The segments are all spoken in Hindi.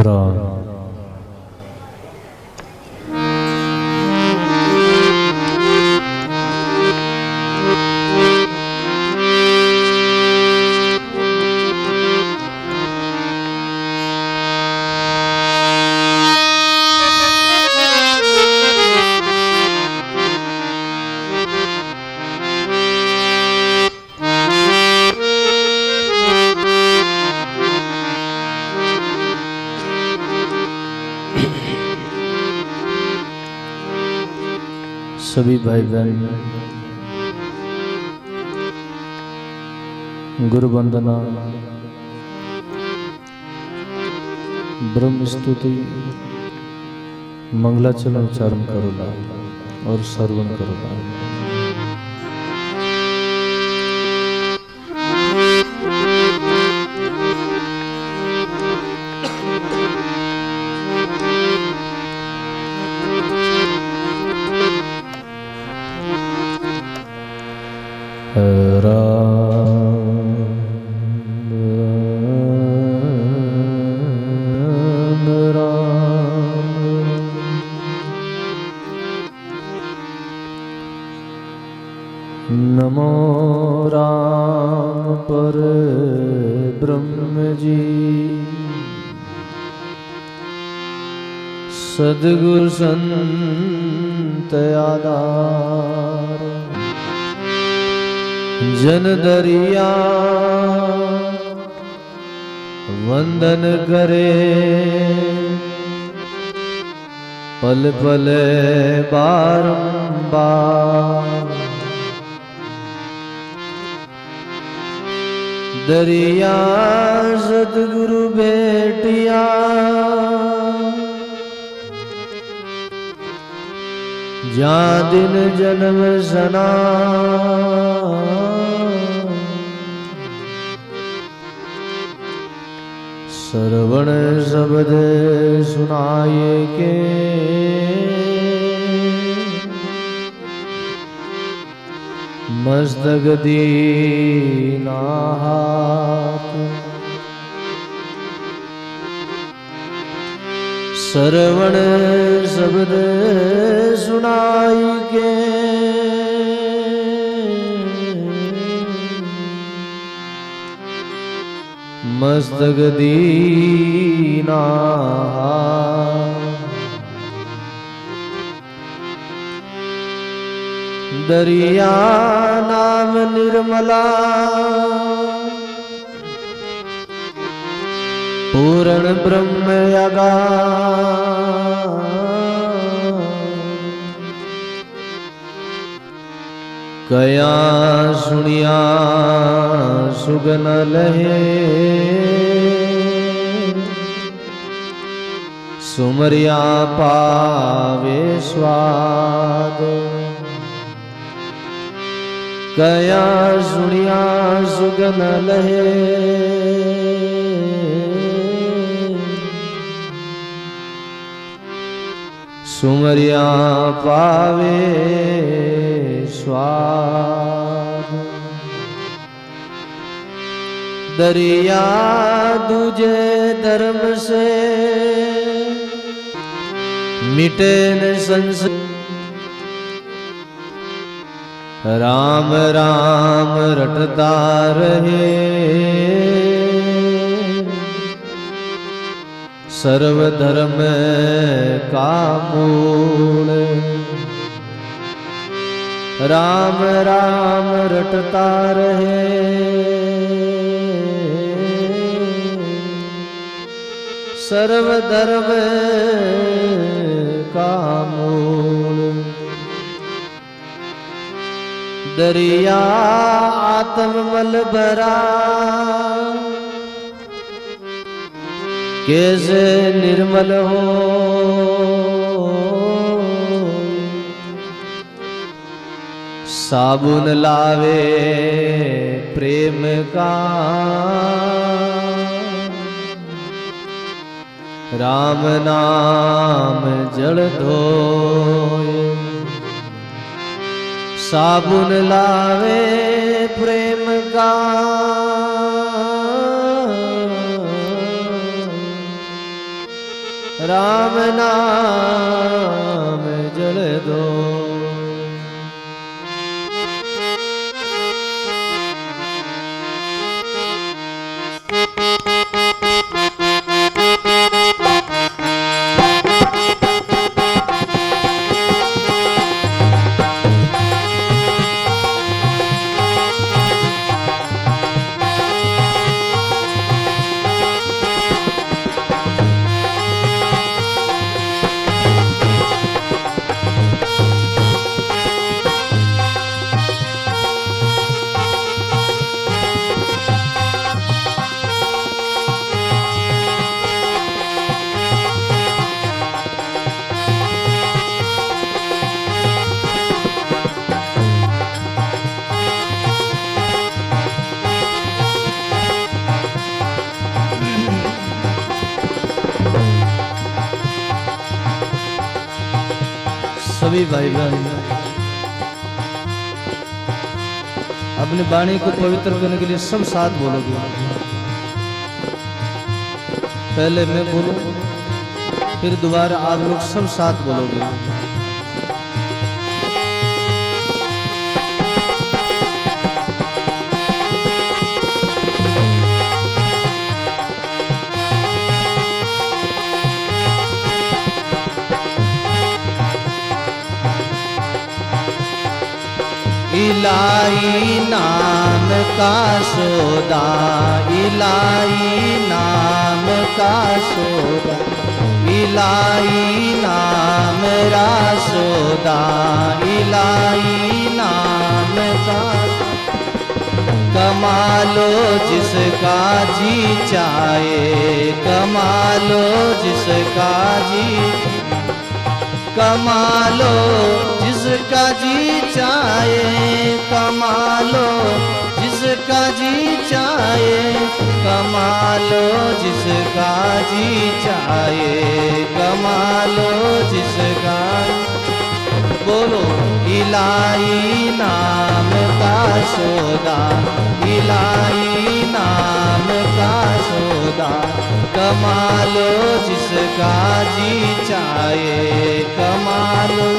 पुराण। सभी भाई बहन गुरु वंदना, ब्रह्म स्तुति, मंगलाचरण उच्चारण करोला और श्रवण करोला। नमो राम पर ब्रह्म जी, सद्गुरु संत आधार, जन दरिया वंदन करे, पल पल बारंबार। दरिया सतगुरु बेटिया, जा दिन जन्म सना, श्रवण शब्द सुनाए के, मस्तक दीना हाथ। श्रवण शब्द सुनाई के, मस्तक दीना हाथ। दरिया नाम निर्मला, पूर्ण ब्रह्म आगार। कया सुनिया सुगन लहे, सुमरिया पावे स्वाद। कया सुनिया सुगन लहे, सुमरिया पावे स्वाद। दरिया दूजे धर्म से मिटे न संशय, राम राम रटता रहे, सर्वधर्म का मूल। राम राम रटता रहे, सर्वधर्म का मूल। दरिया आत्म मल भरा, कैसे निर्मल हो। साबुन लावे प्रेम का, राम नाम जल धोए। साबुन लावे प्रेम का, राम नाम जल दो। सभी भाई बहन अपनी वाणी को पवित्र करने के लिए सब साथ बोलोगे। पहले मैं बोलूं, फिर दोबारा आप लोग सब साथ बोलोगे। इलाही नाम का सौदा, इलाही नाम का सौदा, इलाही नाम रा सौदा, इलाही नाम का कमालो जिसका जी चाहे, कमालो जिसका जी, कमालो जिसका जी चाहे, कमालो जिसका जी चाहे, कमालो जिसका जी चाहे, कमालो जिसका। बोलो इलाही नाम का सौदा, इलाही नाम का सौदा, कमालो जिसका जी चाहे, कमालो।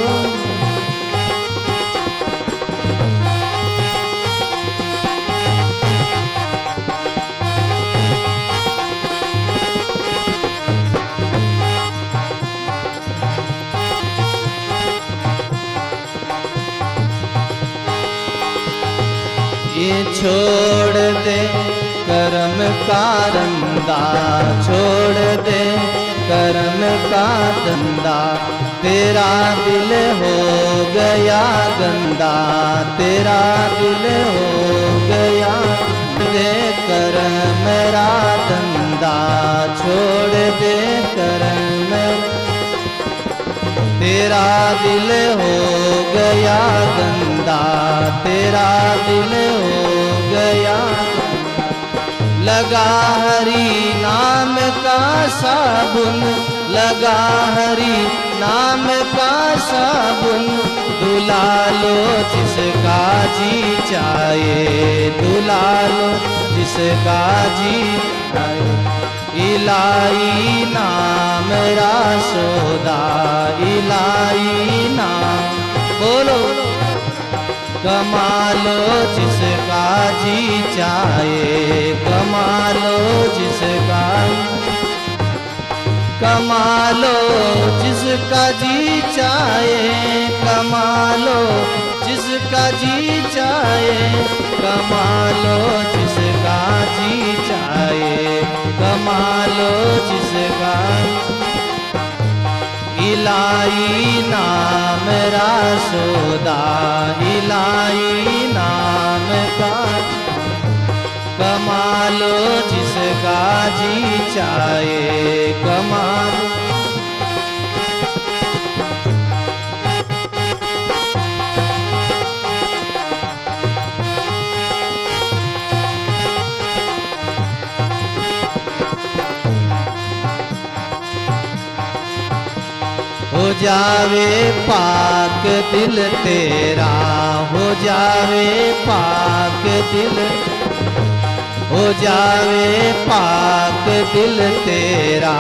ये छोड़ दे कर्म का धंधा, छोड़ दे कर्म का धंधा, तेरा दिल हो गया गंदा, तेरा दिल हो गया। दे कर्म रा धंधा, छोड़ दे कर्म, तेरा दिल हो गया गंदा, तेरा दिल हो गया। लगा हरि नाम का साबुन, लगा हरि नाम का साबुन, धुला लो जिसका जी चाहे, धुला लो जिसका जी चाहे। इलाही नाम रा सौदा, इलाही नाम। बोलो कमालो जिसका जी चाहे, कमालो जिसका, कमालो जिसका जी चाहे, कमालो जिसका जी चाहे, कमालो जिसका जी चाहे, कमालो जिसका। इलाही नाम रा सौदा, इलाही नाम का, कमालो जिसका जी चाहे, कमालो। हो जावे पाक दिल तेरा, हो जावे पाक दिल, हो जावे पाक दिल तेरा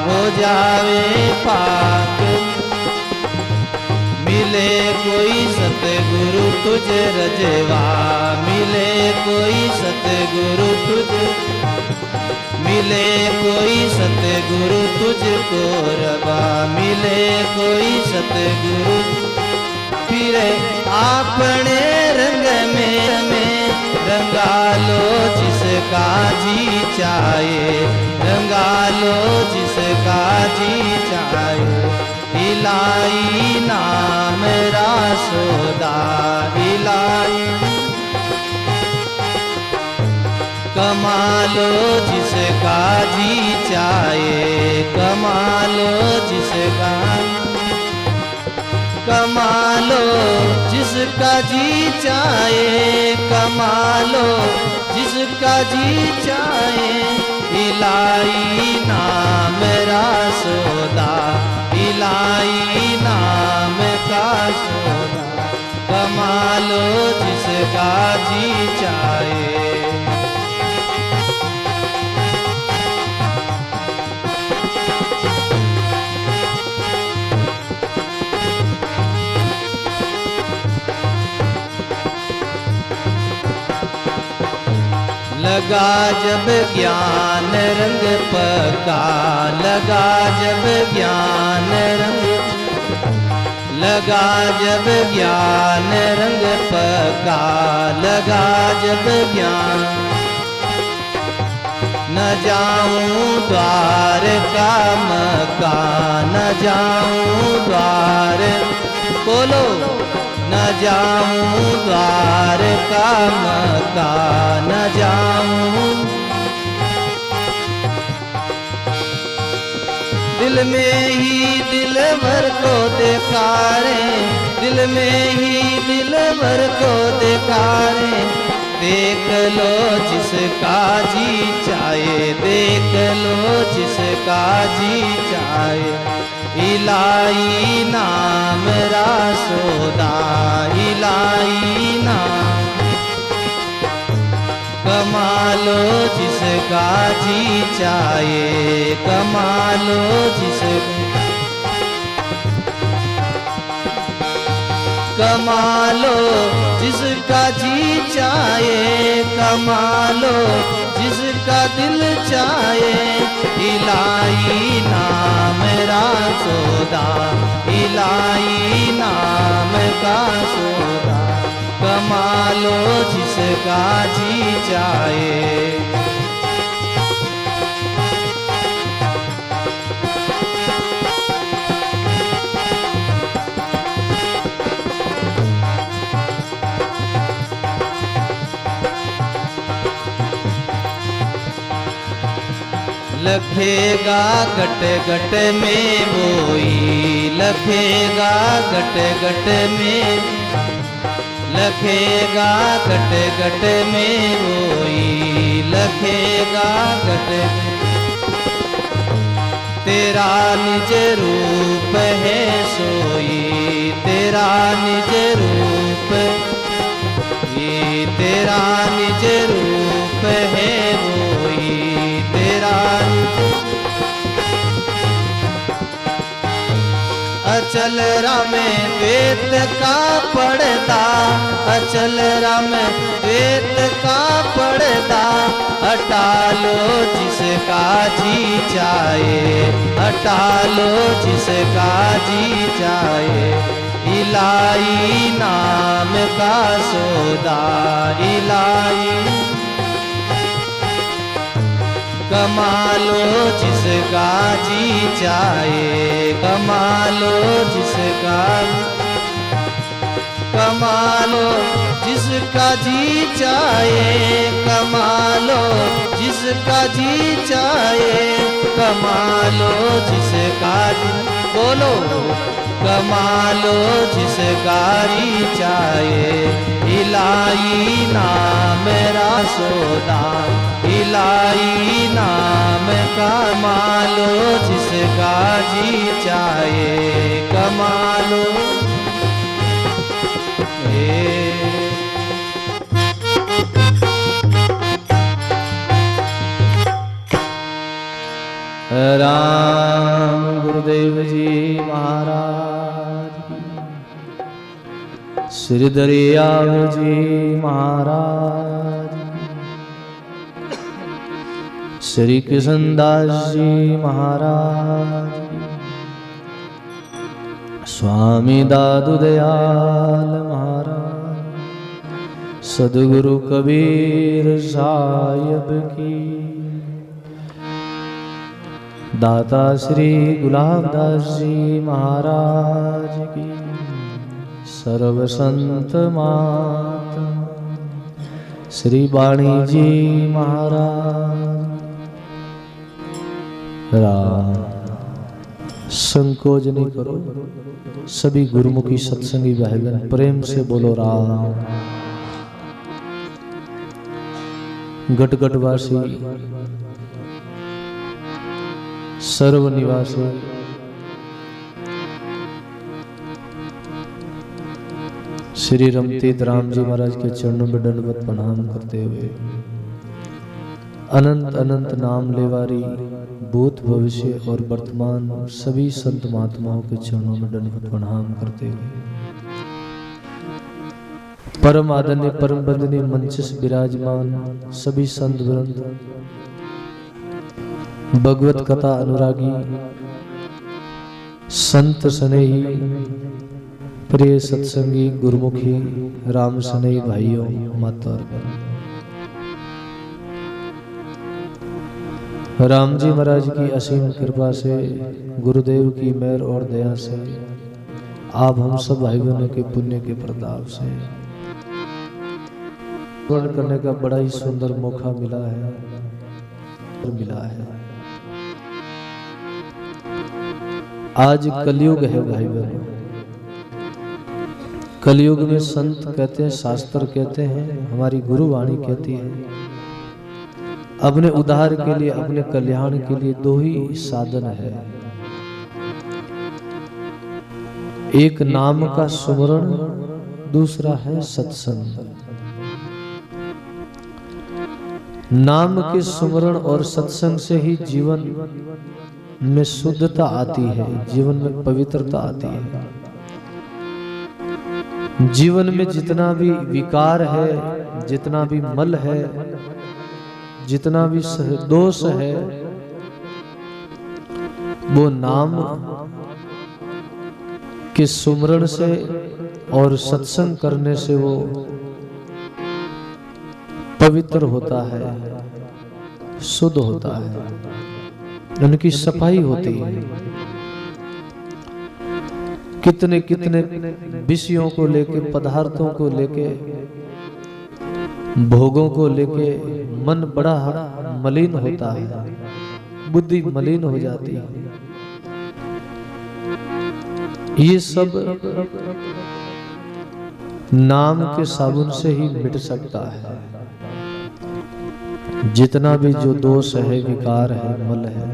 हो जावे पाक। मिले कोई सतगुरु तुझे रजवा, मिले कोई सतगुरु तुझे, मिले कोई सतगुरु तुझको रबा, मिले कोई सतगुरु फिरे अपने रंग में रंगा लो जिसका जी चाहे, रंगा लो जिसका जी चाहे। इलाही नाम रासोदा इलाही, कमालो जिसका जी चाहे, कमालो जिसका, कमालो जिसका जी चाहे, कमालो जिसका जी चाहे। इलाही नाम रासोदा इलाही नाम का सोदा, कमालो जिसका जी चाहे। लगा जब ज्ञान रंग पका, लगा जब ज्ञान रंग, लगा जब ज्ञान रंग पका, लगा जब ज्ञान। न जाऊं द्वार का मका, न जाऊं द्वार, बोलो न जाऊं द्वार का मका, न जाऊं। दिल में ही दिल भर को देखारे, दिल में ही दिल भर को देखारे। देख लो जिसका जी चाहे, देख लो जिसका जी चाहे। इलाही नाम रासोदा इलाही नाम, कमालो जिसका जी चाहे, कमालो जिसका, कमालो जिसका जी चाहे, कमालो जिसका दिल चाहे। इलाही नाम रासोदा इलाही नाम का सोदा, कमालो जिसका जी चाहे। लखेगा गट गट में बोई, लखेगा गट गट में, लखेगा गट गट में बोई, लखेगा गट। तेरा निज रूप है सोई, तेरा निज रूप, ये तेरा निज रूप है वोई, तेरा अचल राम द्वैत का पड़दा, अचल राम द्वैत का पड़दा। हटा लो जिसका जी चाहे, हटा लो जिसका जी चाहे। इलाही नाम का सौदा इलाही, कमालो जिसका जी चाहे, कमालो जिसका, कमालो जिसका जी चाहे, कमालो जिसका जी चाहे। कमालो जिसका जी, बोलो कमालो जिसका जी चाहे। इलाही नाम रासोदा इलाही नाम, कमालो जिसका जी चाहे, कमालो राम गुरुदेव जी महाराज की, श्री दरियाव जी महाराज की, श्री कृष्णदास जी महाराज की, स्वामी दादू दयाल महाराज, सदगुरु कबीर साहिब की, दाता श्री गुलाबदास जी महाराज की, सर्व संत माता श्री वाणी जी महाराज। राम संकोच नहीं करो, सभी गुरुमुखी सत्संगी भाई बहन प्रेम से बोलो राम। गटगटवासी सर्व निवासी श्री रमतीत राम जी महाराज के चरणों में दंडवत प्रणाम करते हुए अनंत अनंत नाम लेवारी भूत भविष्य और वर्तमान सभी संत महात्माओं के चरणों में दंडवत प्रणाम करते हुए परम आदरणीय परम वंदनीय मंच से विराजमान सभी संत वृंद, भगवत कथा अनुरागी संत स्नेही प्रिय सत्संगी गुरुमुखी राम स्नेही भाइयों माता और राम जी महाराज की असीम कृपा से, गुरुदेव की मेहर और दया से, आप हम सब भाई बहनों के पुण्य के प्रताप से वर्ण करने का बड़ा ही सुंदर मौका मिला है। आज कलयुग है भाई बहनों, कलयुग में संत कहते हैं, शास्त्र कहते हैं, हमारी गुरुवाणी कहती है, अपने उद्धार के लिए अपने कल्याण के लिए दो ही साधन है, एक नाम का सुमरण, दूसरा है सत्संग। नाम के सुमरण और सत्संग से ही जीवन में शुद्धता आती है, जीवन में पवित्रता आती है। जीवन में जितना भी विकार है, जितना भी मल है, जितना भी दोष है, वो नाम के सुमरण से और सत्संग करने से वो पवित्र होता है, शुद्ध होता है, उनकी सफाई होती है। कितने कितने विषयों को लेके, पदार्थों को लेके, भोगों को लेके मन बड़ा मलिन होता है, बुद्धि मलिन हो जाती है। ये सब नाम के साबुन से ही मिट सकता है। जितना भी जो दोष है, विकार है, मल है,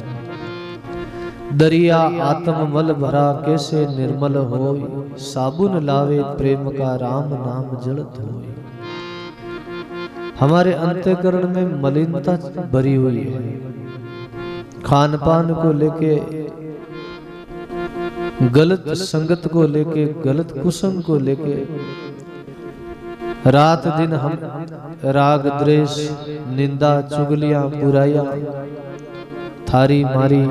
दरिया आत्म मल भरा कैसे निर्मल होय, साबुन लावे प्रेम का राम नाम जलत होय। हमारे अंतःकरण में मलिनता भरी हुई है, खान पान को लेके, गलत संगत को लेके, गलत कुसंग को लेके, रात दिन हम राग द्वेष निंदा चुगलियां बुराइयां थारी मारी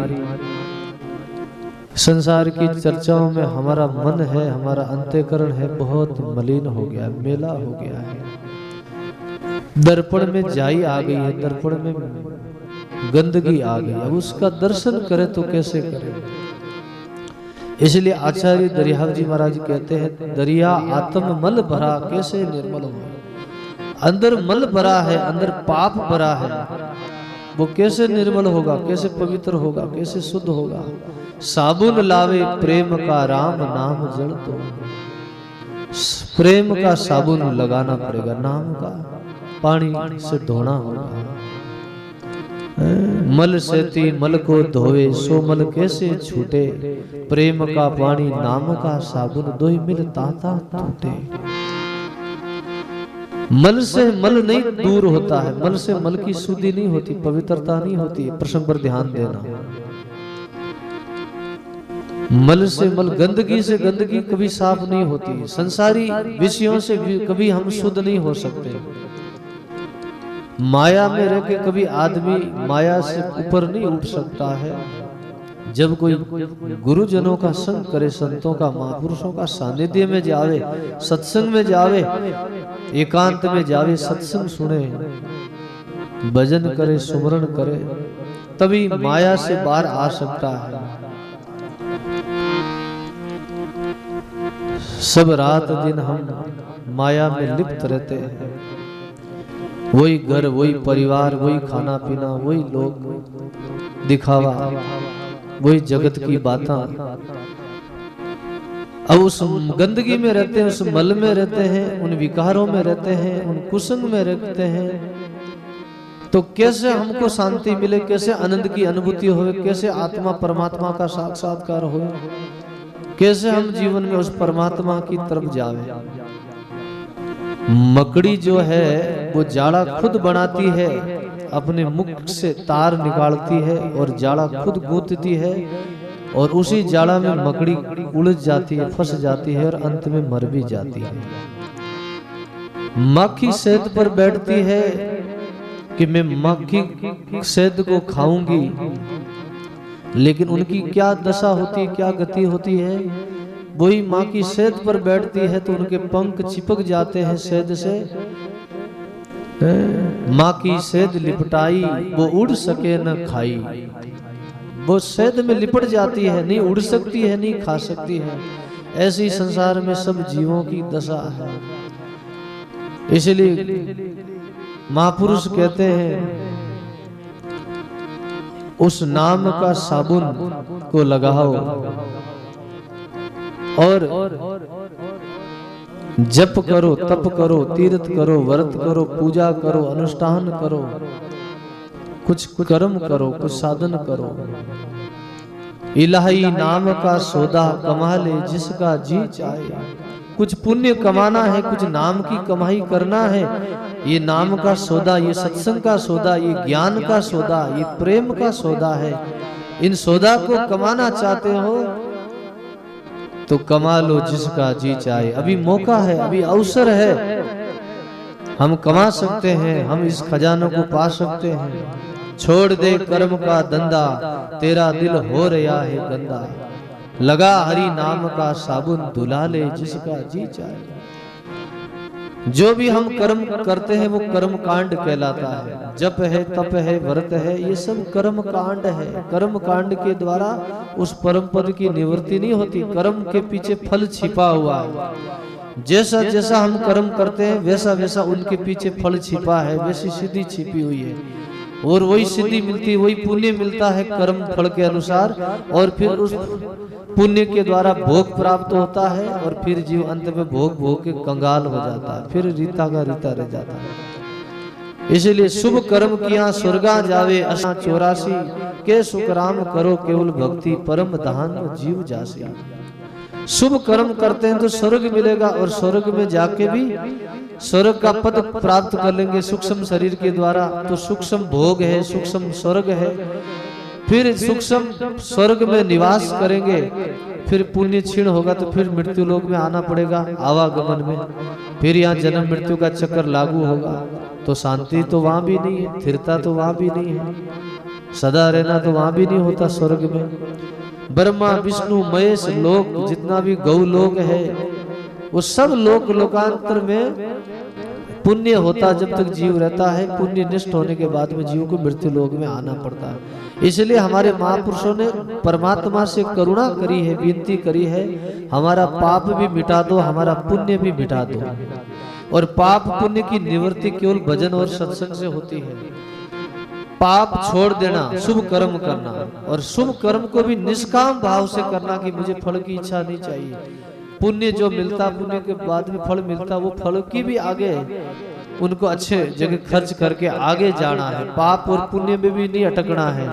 संसार की चर्चाओं में हमारा मन है, हमारा अंतःकरण है बहुत मलिन हो गया, मेला हो गया है। दर्पण में जाई आ गई है, दर्पण में गंदगी आ गई, अब उसका दर्शन करे तो कैसे करे। इसलिए आचार्य दरियाव जी महाराज कहते हैं, दरिया आत्म मल भरा कैसे निर्मल हो। अंदर मल भरा है, अंदर पाप भरा है, वो कैसे निर्मल होगा, कैसे पवित्र होगा, कैसे शुद्ध होगा। साबुन लावे प्रेम का राम नाम जल तो, प्रेम का साबुन लगाना पड़ेगा, नाम का पानी से धोना होगा। मल सेती मल को धोवे सो मल कैसे छूटे, प्रेम का पानी नाम का साबुन दोई मिल ताता टूटे। मल से मल नहीं दूर होता है, मल से मल की शुद्धि नहीं होती, पवित्रता नहीं होती। प्रसंग पर ध्यान देना। मल से मल, गंदगी से गंदगी कभी साफ नहीं होती। संसारी विषयों से कभी हम शुद्ध नहीं हो सकते। माया में रह के कभी आदमी माया से ऊपर नहीं उठ सकता है। जब कोई गुरुजनों का संग करे, संतों का, महापुरुषों का सानिध्य में जावे, सत्संग में जावे, एकांत में जावे, सत्संग सुने, भजन करे, सुमरण करे, तभी माया से बाहर आ सकता है। सब रात दिन हम माया में लिप्त रहते हैं। वही घर, वही परिवार, वही खाना पीना, वही लोग, दिखावा, वही जगत की बातें। अब उस गंदगी में रहते हैं, उस मल में रहते हैं, उन विकारों में रहते हैं, उन कुसंग में रहते हैं, तो कैसे हमको शांति मिले, कैसे आनंद की अनुभूति हो, कैसे आत्मा परमात्मा का साक्षात्कार हो, कैसे हम जीवन में उस परमात्मा की तरफ जावे। मकड़ी जो है वो जाड़ा खुद बनाती है, अपने मुख से तार निकालती है और जाड़ा खुद गूंथती है, और उसी जाड़ा में मकड़ी उलझ जाती है, फंस जाती है और अंत में मर भी जाती है। मक्खी शहद पर बैठती है कि मैं मक्खी शहद को खाऊंगी, लेकिन उनकी क्या दशा होती है, क्या गति होती है। वही माँ की शहद पर बैठती है तो उनके पंख चिपक जाते हैं शहद से। माँ की शहद लिपटाई, वो उड़ सके न खाई। वो शहद में लिपट जाती है, नहीं उड़ सकती है, नहीं खा सकती है। ऐसी संसार में सब जीवों की दशा है। इसलिए महापुरुष कहते हैं, उस नाम का साबुन को लगाओ और जप करो, तप करो, तीर्थ करो, व्रत करो, पूजा करो, अनुष्ठान करो, कुछ कर्म करो, कुछ साधन करो। इलाही नाम का सौदा कमा ले जिसका जी चाहे। कुछ पुण्य कमाना है, कुछ नाम की कमाई करना है। ये नाम का सौदा, ये सत्संग का सौदा, ये ज्ञान का सौदा, ये प्रेम का सौदा है। इन सौदा को कमाना चाहते हो तो कमा लो जिसका जी चाहे। अभी मौका है, अभी अवसर है, हम कमा सकते हैं, हम इस खजानों को पा सकते हैं। छोड़ दे कर्म का धंधा, तेरा दिल हो रहा है गंदा। लगा हरि नाम का साबुन, धुला ले जिसका जी चाहे। जो भी हम कर्म करते हैं वो कर्म कांड कहलाता है। जप है, तप है, व्रत है, ये सब कर्म कांड है। कर्म कांड के द्वारा उस परम पद की निवृत्ति नहीं होती। कर्म के पीछे फल छिपा हुआ है। जैसा जैसा हम कर्म करते हैं वैसा वैसा उनके पीछे फल छिपा है, वैसी सिद्धि छिपी हुई है। और वही सिद्धि मिलती, वही पुण्य मिलता है कर्म फल के अनुसार। और फिर उस पुण्य के द्वारा भोग प्राप्त होता है और फिर जीव अंत में भोग भोग के कंगाल हो जाता है, फिर रीता का रीता रह जाता है। इसलिए शुभ कर्म किया स्वर्गा जावे, असा 84 के सुकराम करो केवल भक्ति, परम धान जीव जासी। शुभ कर्म करते हैं तो स्वर्ग मिलेगा, और स्वर्ग में जाके भी स्वर्ग का पद प्राप्त कर लेंगे सूक्ष्म शरीर के द्वारा। तो सूक्ष्म भोग है, सूक्ष्म स्वर्ग है। फिर सूक्ष्म स्वर्ग में निवास करेंगे, फिर पुण्य क्षीण होगा तो फिर मृत्यु लोक में आना पड़ेगा आवागमन में। फिर यहाँ जन्म मृत्यु का चक्कर लागू होगा। तो शांति तो वहां भी नहीं है, स्थिरता तो वहां भी नहीं है, सदा रहना तो वहां भी नहीं होता स्वर्ग में। ब्रह्मा विष्णु महेश लोक, जितना भी गौ लोक है, वो सब लोक लोकांतर में पुण्य होता जब तक जीव रहता है। पुण्य निष्ठ होने के बाद में जीव को मृत्यु लोक में आना पड़ता है। इसलिए हमारे महापुरुषों ने परमात्मा से करुणा करी है, विनती करी है, हमारा पाप भी मिटा दो, हमारा पुण्य भी मिटा दो। और पाप पुण्य की निवृत्ति केवल भजन और सत्संग से होती है। पाप छोड़ देना, शुभ कर्म करना, और शुभ कर्म को भी निष्काम भाव से करना कि मुझे फल की इच्छा नहीं चाहिए। पुण्य जो मिलता, पुण्य के बाद में फल मिलता, वो फल की भी आगे उनको अच्छे जगह खर्च करके आगे जाना है। पाप और पुण्य में भी नहीं अटकना है।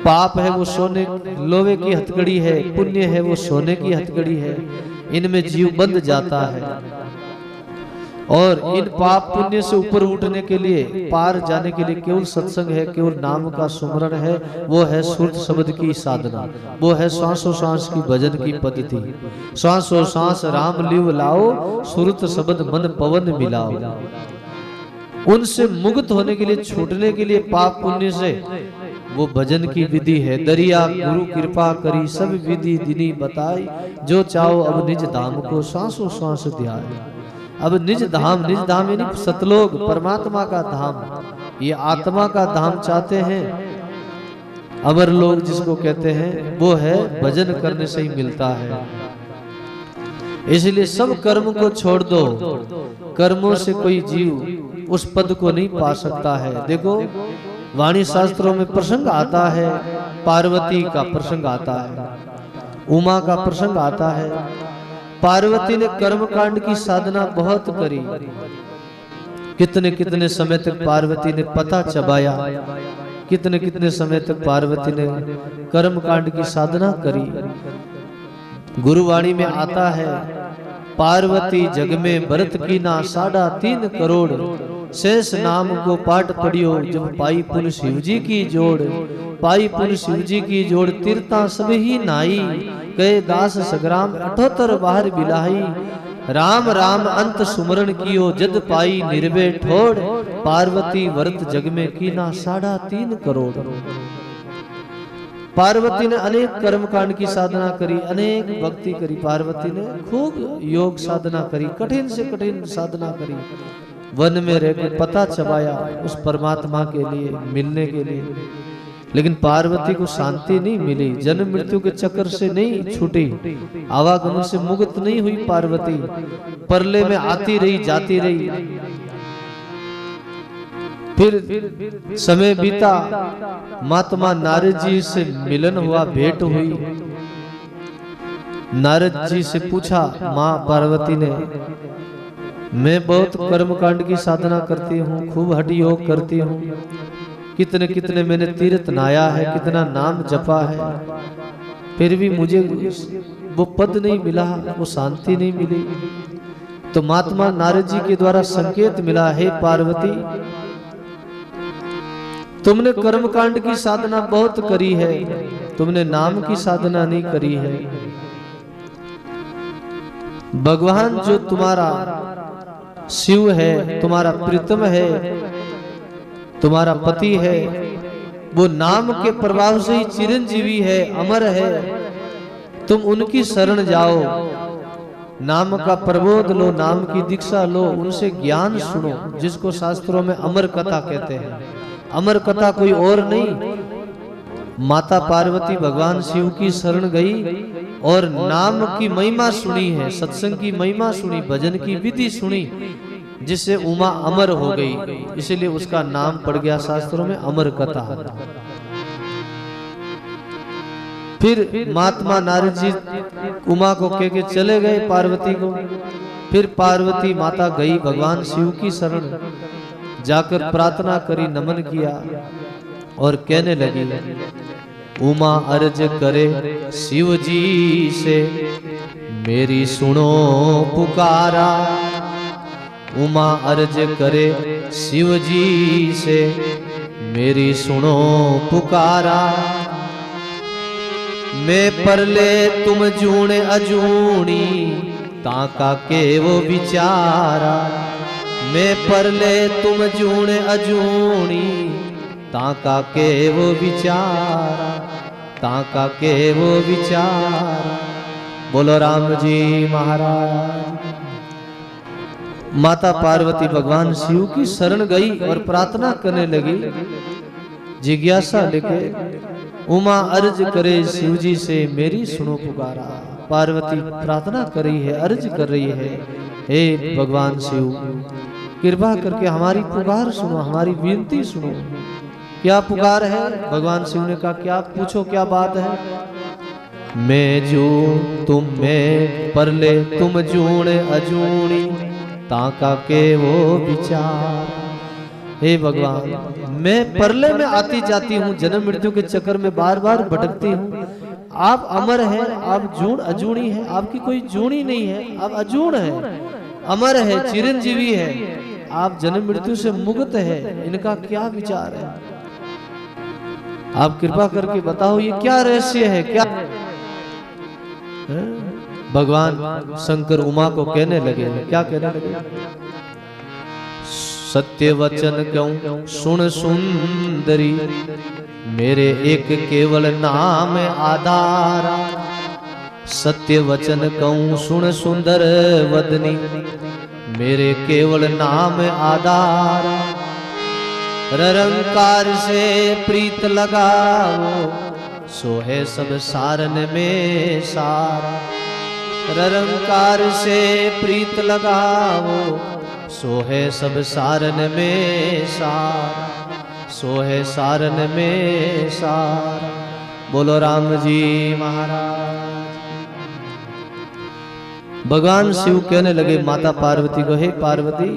पाप है वो सोने लोहे की हथकड़ी है, पुण्य है वो सोने की हथकड़ी है। इनमें जीव बंध जाता है। और इन पाप पुण्य से ऊपर उठने के लिए, पार जाने के लिए केवल सत्संग है, केवल नाम का सुमरण है, वो है सुरत शब्द की साधना, वो है श्वासों श्वास की भजन की पद्धति। श्वासों श्वास राम लिव लाओ, सुरत शब्द मन पवन मिलाओ। उनसे मुक्त होने के लिए, छूटने के लिए, पाप पुण्य से, वो भजन की विधि है। दरिया गुरु कृपा करी, सब विधि दिनी बताई, जो चाहो अब निज धाम को श्वासों श्वास ध्याए। अब निज धाम यानी सतलोक, परमात्मा का धाम, ये आत्मा का धाम चाहते हैं। अमर लोग जिसको कहते हैं, वो है भजन करने से ही मिलता है। इसलिए सब कर्म को छोड़ दो, कर्मों से कोई जीव उस पद को नहीं पा सकता है। देखो वाणी शास्त्रों में प्रसंग आता है, पार्वती का प्रसंग आता है, उमा का प्रसंग आता है। पार्वती ने कर्म कांड की साधना बहुत करी, कितने कितने समय तक पार्वती ने पता चबाया, कितने कितने समय तक पार्वती ने कर्म कांड की साधना करी। गुरुवाणी में आता है, पार्वती जग में भरत की ना 3.5 करोड़, शेष नाम को पाठ पढ़ियो, जब पाई पुन शिव जी की जोड़। पाई पुन शिव जी की जोड़, तीर्था सब ही नाई, गए दास सग्राम 78 बाहर बिलाई। राम राम अंत सुमरण कियो, जद पाई निर्भय ठोड़, पार्वती व्रत जग में कीना 3.5 करोड़। पार्वती ने अनेक कर्मकांड की साधना करी, अनेक भक्ति करी। पार्वती ने खूब योग साधना करी, कठिन से कठिन साधना करी। वन में रहकर पता चबाया उस परमात्मा के लिए, मिलने के लिए। लेकिन पार्वती को शांति नहीं मिली, जन्म मृत्यु के चक्कर से नहीं छूटी, आवागमन से मुक्त नहीं हुई पार्वती। परले में आती रही, जाती रही। फिर समय बीता, महात्मा नारद जी से मिलन हुआ, भेंट हुई। नारद जी से पूछा माँ पार्वती ने, मैं बहुत कर्मकांड की साधना करती हूँ, खूब हठ योग करती हूँ, कितने कितने मैंने तीर्थ नहाया है, कितना नाम जपा है, फिर भी मुझे वो पद नहीं मिला, वो शांति नहीं मिली। तो महात्मा नारद जी के द्वारा संकेत मिला, हे पार्वती, तुमने कर्मकांड की साधना बहुत करी है, तुमने नाम की साधना नहीं करी है। भगवान जो तुम्हारा शिव है, तुम्हारा प्रीतम है, तुम्हारा पति है, वो नाम के प्रभाव से ही चिरंजीवी है, अमर है। तुम उनकी शरण जाओ, नाम का प्रबोध लो, नाम की दीक्षा लो, उनसे ज्ञान सुनो, जिसको शास्त्रों में अमर कथा कहते हैं। अमर कथा कोई और नहीं, माता पार्वती भगवान शिव की शरण गई और नाम की महिमा सुनी है, सत्संग की महिमा सुनी, भजन की विधि सुनी, जिससे उमा अमर हो गई। इसलिए उसका नाम पड़ गया शास्त्रों में अमर कथा। फिर महात्मा नारद जी उमा को कह के चले गए पार्वती को। फिर पार्वती माता गई भगवान शिव की शरण, जाकर प्रार्थना करी, नमन किया और कहने लगी, उमा अर्ज करे शिव जी से, मेरी सुनो पुकारा। उमा अर्ज करे शिव जी से, मेरी सुनो पुकारा। मैं परले तुम जूण अजूणी, ताका के वो विचारा। मैं परले तुम जूण अजूणी, ताका के वो विचारा, ताका के वो विचारा। बोलो राम जी महाराज। माता पार्वती भगवान शिव की शरण गई और प्रार्थना करने लगी, जिज्ञासा लेके। उमा अर्ज करे शिव जी से, मेरी सुनो पुकारा। पार्वती प्रार्थना कर रही है, अर्ज कर रही है, हे भगवान शिव, कृपा करके हमारी पुकार सुनो, हमारी विनती सुनो। क्या पुकार है? भगवान शिव ने कहा, क्या पूछो, क्या बात है? मैं जू तुम में परले तुम जूण अजूणी, ताका के वो विचार। हे भगवान, मैं परले में आती जाती हूँ, जन्म मृत्यु के चक्कर में बार बार भटकती हूँ। आप अमर हैं, आप जूण अजूणी हैं, आपकी कोई जूणी नहीं है, आप अजूण हैं, अमर है, चिरंजीवी है, आप जन्म मृत्यु से मुक्त है, इनका क्या विचार है? आप कृपा करके बताओ ये क्या रहस्य है, क्या है? भगवान शंकर उमा को कहने लगे, क्या कहने लगे? सत्य वचन क्यों सुन सुंदरी, मेरे एक केवल नाम आधारा। सत्य वचन कहूं सुन सुंदर वदनी, मेरे केवल नाम आधारा। ररंकार से प्रीत लगाओ, सो है सब सारन में सारा। ररंकार से प्रीत लगाओ, सो है सब सारन में सारा, सो है सारन में सारा। बोलो राम जी महाराज। भगवान शिव कहने लगे माता पार्वती को, हे पार्वती,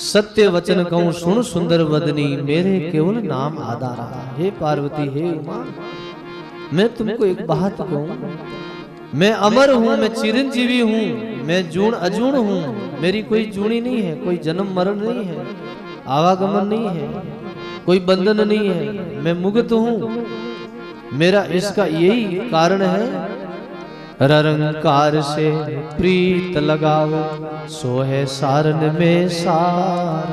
सत्य वचन कहूं सुन सुंदर वदनी, मेरे केवल नाम आधारा। हे पार्वती, हे उमा, मैं तुमको एक बात कहूं, मैं अमर हूं, मैं चिरंजीवी हूं, मैं जूण अजूण हूं, मेरी कोई जूनी नहीं है, कोई जन्म मरण नहीं है, आवागमन नहीं है, कोई बंधन नहीं है, मैं मुक्त हूं। मेरा इसका यही कारण है, ररंकार से प्रीत लगाओ, सो है सारन में सार।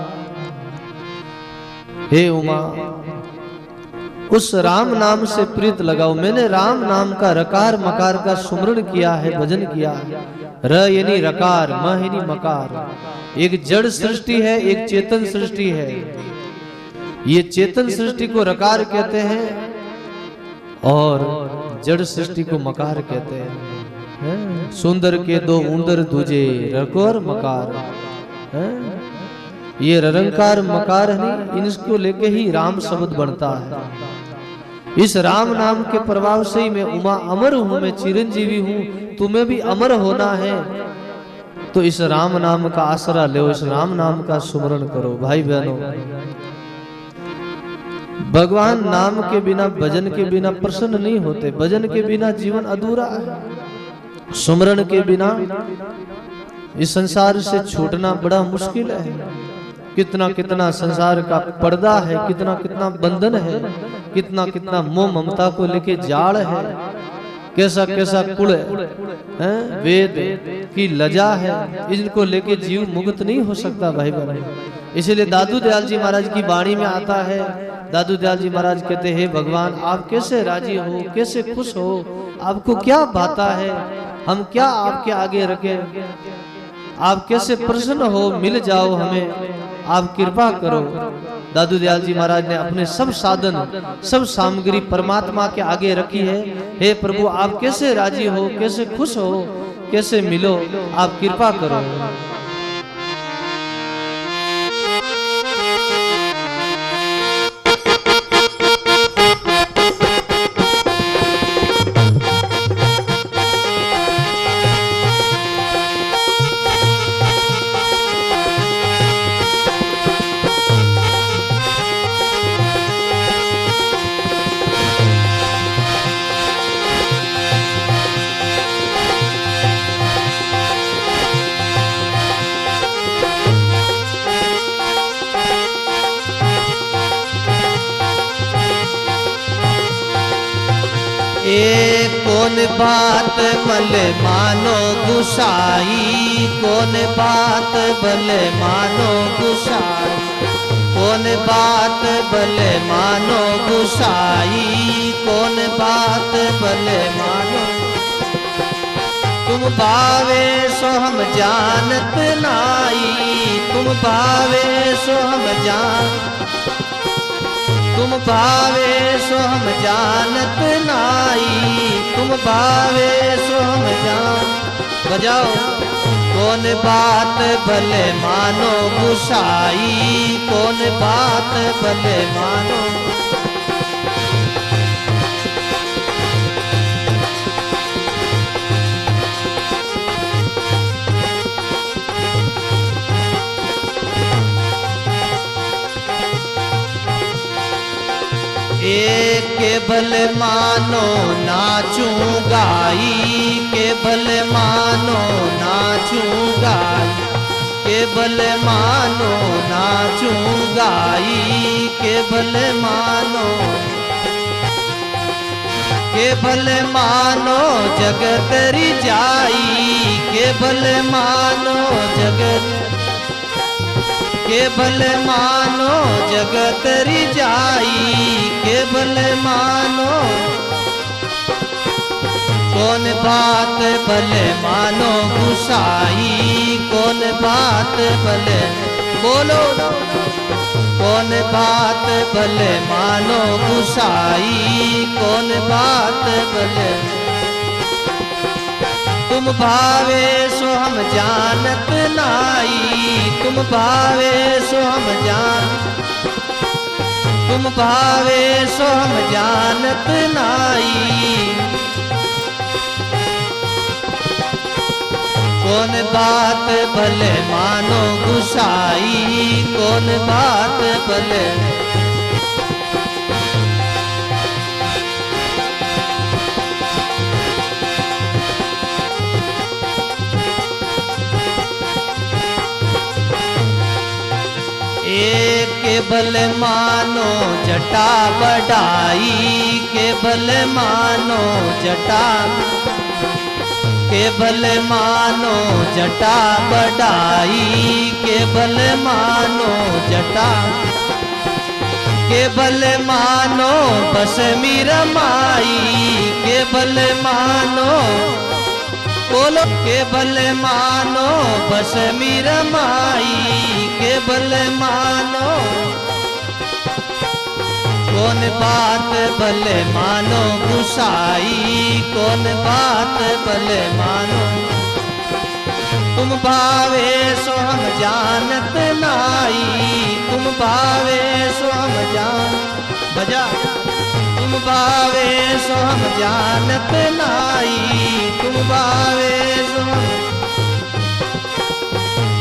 हे उमा, उस राम नाम से प्रीत लगाओ। मैंने राम नाम का रकार मकार का सुमरण किया है, भजन किया है। र यानी रकार, म यानी मकार। एक जड़ सृष्टि है, एक चेतन सृष्टि है। ये चेतन सृष्टि को रकार कहते हैं और जड़ सृष्टि को मकार कहते हैं। सुंदर के दो उंदर दूजे, रकोर मकार। ये ररंकार मकार है, इनको लेके ही राम शब्द बनता है। इस राम नाम के प्रभाव से ही मैं उमा अमर हूं, मैं चिरंजीवी हूं। तुम्हें भी अमर होना है तो इस राम नाम का आसरा लो, इस राम नाम का सुमरण करो। भाई बहनों, भगवान नाम के बिना, भजन के बिना प्रसन्न नहीं होते। भजन के बिना जीवन अधूरा है। सुमरण के बिना इस संसार से छूटना बड़ा मुश्किल है। कितना कितना संसार का पर्दा है, कितना कितना बंधन है, कितना कितना मोह ममता को लेके जाल है, कैसा कैसा कुल है, वेद की लजा है, इनको लेके जीव मुक्त नहीं हो सकता। भाई बहन, इसलिए दादू दयाल जी महाराज की वाणी में आता है, दादू दयाल जी महाराज कहते हैं, भगवान आप कैसे राजी हो, कैसे खुश हो, आपको क्या भाता है, हम क्या आपके आगे रखें, आप कैसे प्रसन्न हो, मिल जाओ हमें, आप कृपा करो। दादू दयाल जी महाराज ने अपने सब साधन, सब सामग्री परमात्मा के आगे रखी है। हे प्रभु, आप कैसे राजी हो, कैसे खुश हो, कैसे मिलो, आप कृपा करो। कौन बात भले मानो गुसाई, कौन बात भले मानो गुसाई, कौन बात भले मानो गुसाई, कौन बात भले मानो। तुम भावे सो हम जानत नाई, तुम भावे सो हम जान, तुम भावे सो हम जानत नाई, तुम भावे सो हम जान। बजाओ। कौन बात भले मानो गुसाई, कौन बात भले मानो। केवल मानो नाचूं गाई, केवल मानो नाचूं गाई, केवल मानो नाचूं गाई, केवल मानो, केवल मानो जगत रिजाई, केवल मानो जगत, केवल मानो जगत रिजाई, केवल मानो, कौन बात भले मानो गुसाई, कौन बात भले, बोलो, कौन बात भले मानो गुसाई, कौन बात भले, तुम भावे सो हम जानत नाई, तुम भावे सो हम जान, तुम भावे सो हम जानत नाई, कौन बात भले मानो गुसाई, कौन बात भले, केवल मानो जटा बढ़ाई, केवल मानो जटा, केवल मानो जटा बढ़ाई, केवल मानो जटा, केवल मानो बस मीरमाई, केवल मानो, बोलो, केवल मानो बस मीरमाई, केवल मानो, कौन बात भले मानो गुसाई, कौन बात भले मानो, तुम भावे सो हम जानत नाई, तुम भावे सो हम जान, बजा, तुम भावे सो हम जानत नाई, तुम भावे सो हम,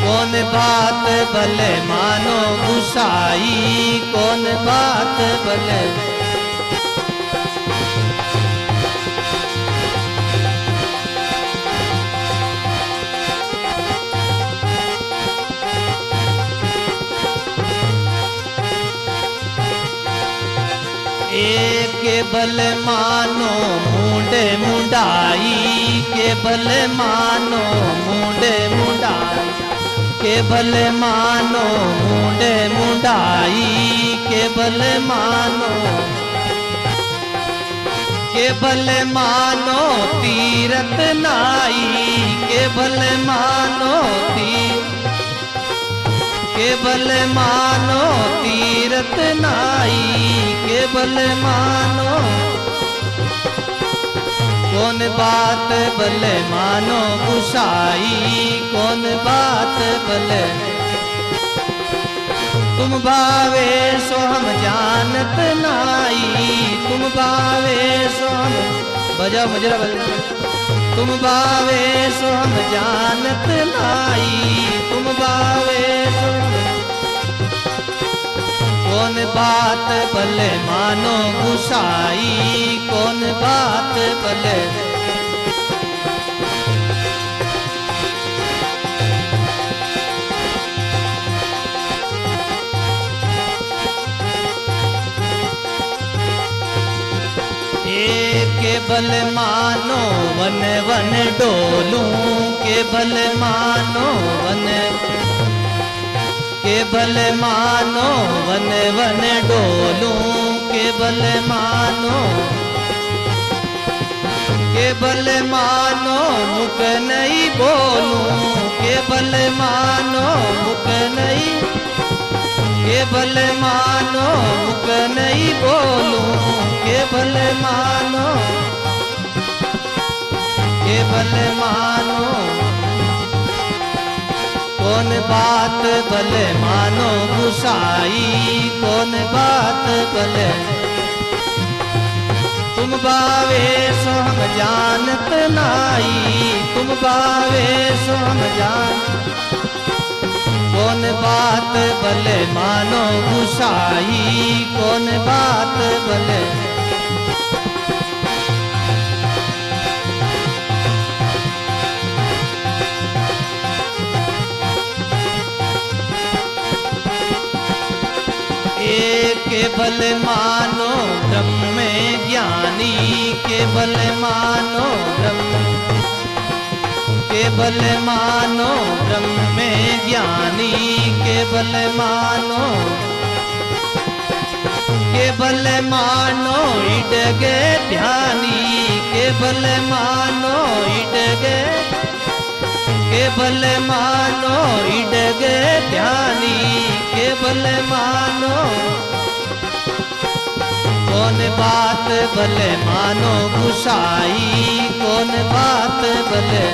कौन बात भले मानो गुसाई, कौन बात भले, केवल मानो मुंडे मुंडाई, केवल मानो मुंडे मुंडाई, केवल मानो मुंडे मुंडाई, केवल मानो, केवल मानो तीरथ नाई, केवल मानो तीर, केवल मानो तीरथ नाई, केवल मानो, कौन बात भले मानो गुसाई, कौन बात भले, तुम भावे सो हम जानत नाई, तुम भावे सो हम, बजा मुजरा बजा, तुम भावे सो हम जानत नाई, तुम भावे सो, कौन बात भले मानो गुसाई, कौन बात भले, केवल मानो वन वन डोलूं, केवल मानो वन, केवल मानो वन वन डोलूं, केवल मानो, केवल मानो मुख नहीं बोलूं, केवल मानो मुख नहीं, केवल मानो मुख नहीं बोलूं, केवल मानो, केवल मानो, कौन बात भले मानो गुसाई, कौन बात भले, तुम भावे सो हम जानत नाई, तुम भावे सो हम जान, कौन बात भले मानो गुसाई, कौन बात भले। केवल मानो ब्रह्म ज्ञानी, केवल मानो ब्रह्म, केवल मानो ब्रह्म ज्ञानी, केवल मानो, केवल मानो इडगे ध्यानी, केवल मानो इडगे, केवल मानो इडगे ध्यानी, केवल मानो। कौन बात भले मानो गुसाई, कौन बात भले।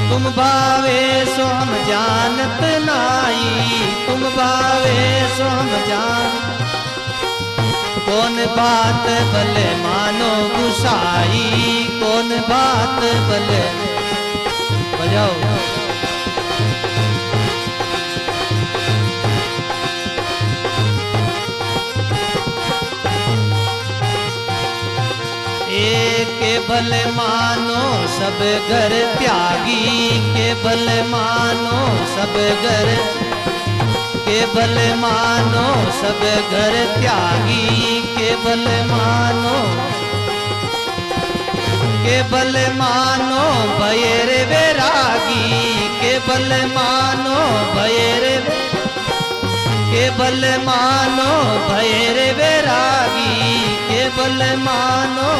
तुम भावे सो हम जानत नाई, तुम भावे सो हम जान। कौन बात भले मानो गुसाई, कौन बात भले। बजाओ। केवल मानो सब घर त्यागी, केवल मानो सब घर, केवल मानो सब घर त्यागी, केवल मानो, केवल मानो भयर वैरागी, केवल मानो भयर, केवल मानो भयर वैरागी, केवल मानो।